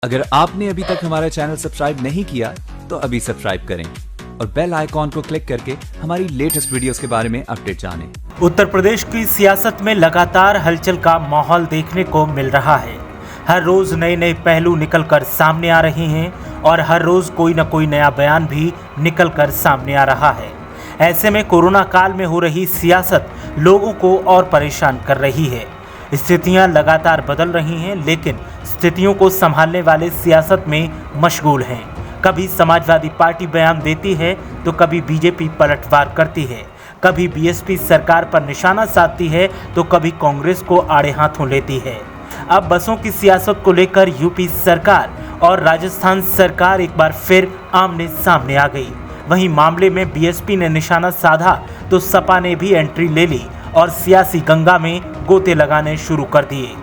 अगर आपने अभी तक हमारा चैनल सब्सक्राइब नहीं किया तो अभी सब्सक्राइब करें और बेल आइकॉन को क्लिक करके हमारी लेटेस्ट वीडियोस के बारे में अपडेट जानें। उत्तर प्रदेश की सियासत में लगातार हलचल का माहौल देखने को मिल रहा है। हर रोज नए नए पहलू निकलकर सामने आ रहे हैं और हर रोज कोई न कोई नया बयान भी निकलकर सामने आ रहा है। ऐसे में कोरोना काल में हो रही सियासत लोगों को और परेशान कर रही है। स्थितियां लगातार बदल रही हैं, लेकिन स्थितियों को संभालने वाले सियासत में मशगूल हैं। कभी समाजवादी पार्टी बयान देती है तो कभी बीजेपी पलटवार करती है, कभी बीएसपी सरकार पर निशाना साधती है तो कभी कांग्रेस को आड़े हाथों लेती है। अब बसों की सियासत को लेकर यूपी सरकार और राजस्थान सरकार एक बार फिर आमने सामने आ गई। वहीं मामले में बीएसपी ने निशाना साधा तो सपा ने भी एंट्री ले ली और सियासी गंगा में गोते लगाने शुरू कर दिए।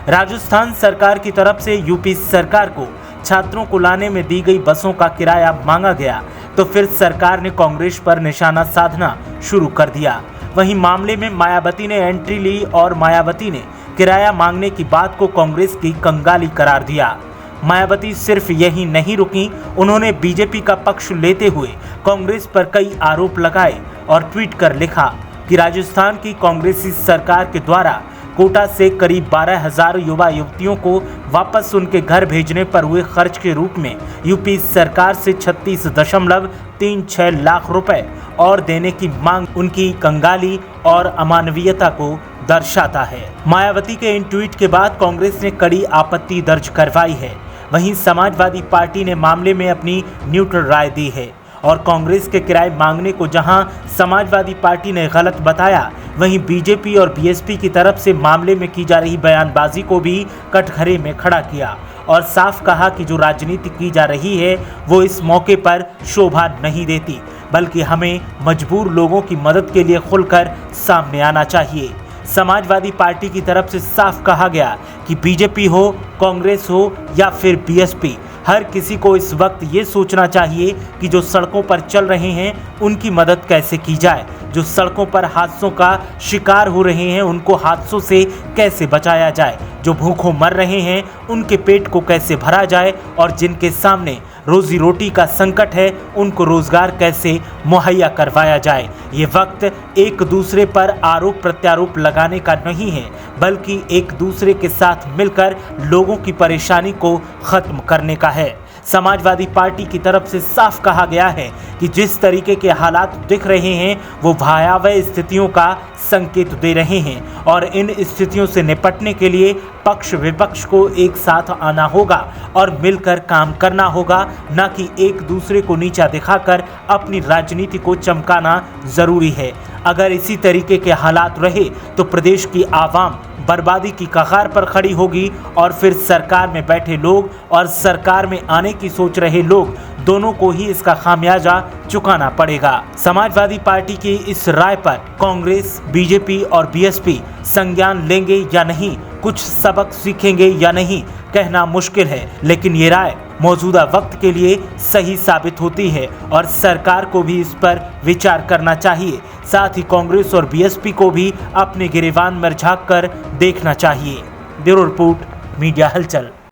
राजस्थान सरकार की तरफ से यूपी सरकार को छात्रों को लाने में दी गई बसों का किराया मांगा गया तो फिर सरकार ने कांग्रेस पर निशाना साधना शुरू कर दिया। वहीं मामले में मायावती ने एंट्री ली और मायावती ने किराया मांगने की बात को कांग्रेस की कंगाली करार दिया। मायावती सिर्फ यही नहीं रुकी, उन्होंने बीजेपी का पक्ष लेते हुए कांग्रेस पर कई आरोप लगाए और ट्वीट कर लिखा कि राजस्थान की कांग्रेसी सरकार के द्वारा कोटा से करीब 12,000 युवा युवतियों को वापस उनके घर भेजने पर हुए खर्च के रूप में यूपी सरकार से 36.36 लाख रुपए और देने की मांग उनकी कंगाली और अमानवीयता को दर्शाता है। मायावती के इन ट्वीट के बाद कांग्रेस ने कड़ी आपत्ति दर्ज करवाई है। वहीं समाजवादी पार्टी ने मामले में अपनी न्यूट्रल राय दी है और कांग्रेस के किराए मांगने को जहां समाजवादी पार्टी ने गलत बताया, वहीं बीजेपी और बीएसपी की तरफ से मामले में की जा रही बयानबाजी को भी कटघरे में खड़ा किया और साफ कहा कि जो राजनीति की जा रही है वो इस मौके पर शोभा नहीं देती, बल्कि हमें मजबूर लोगों की मदद के लिए खुलकर सामने आना चाहिए। समाजवादी पार्टी की तरफ से साफ कहा गया कि बीजेपी हो, कांग्रेस हो या फिर बीएसपी, हर किसी को इस वक्त ये सोचना चाहिए कि जो सड़कों पर चल रहे हैं उनकी मदद कैसे की जाए, जो सड़कों पर हादसों का शिकार हो रहे हैं उनको हादसों से कैसे बचाया जाए, जो भूखों मर रहे हैं उनके पेट को कैसे भरा जाए और जिनके सामने रोजी रोटी का संकट है उनको रोजगार कैसे मुहैया करवाया जाए। ये वक्त एक दूसरे पर आरोप प्रत्यारोप लगाने का नहीं है, बल्कि एक दूसरे के साथ मिलकर लोगों की परेशानी को खत्म करने का है। समाजवादी पार्टी की तरफ से साफ कहा गया है कि जिस तरीके के हालात दिख रहे हैं वो भयावह स्थितियों का संकेत दे रहे हैं और इन स्थितियों से निपटने के लिए पक्ष विपक्ष को एक साथ आना होगा और मिलकर काम करना होगा, न कि एक दूसरे को नीचा दिखाकर अपनी राजनीति को चमकाना जरूरी है। अगर इसी तरीके के हालात रहे तो प्रदेश की आवाम बर्बादी की कगार पर खड़ी होगी और फिर सरकार में बैठे लोग और सरकार में आने की सोच रहे लोग दोनों को ही इसका खामियाजा चुकाना पड़ेगा। समाजवादी पार्टी की इस राय पर कांग्रेस, बीजेपी और बीएसपी संज्ञान लेंगे या नहीं, कुछ सबक सीखेंगे या नहीं, कहना मुश्किल है, लेकिन ये राय मौजूदा वक्त के लिए सही साबित होती है और सरकार को भी इस पर विचार करना चाहिए। साथ ही कांग्रेस और बीएसपी को भी अपने गिरेबान में झांक कर देखना चाहिए। ब्यूरो रिपोर्ट, मीडिया हलचल।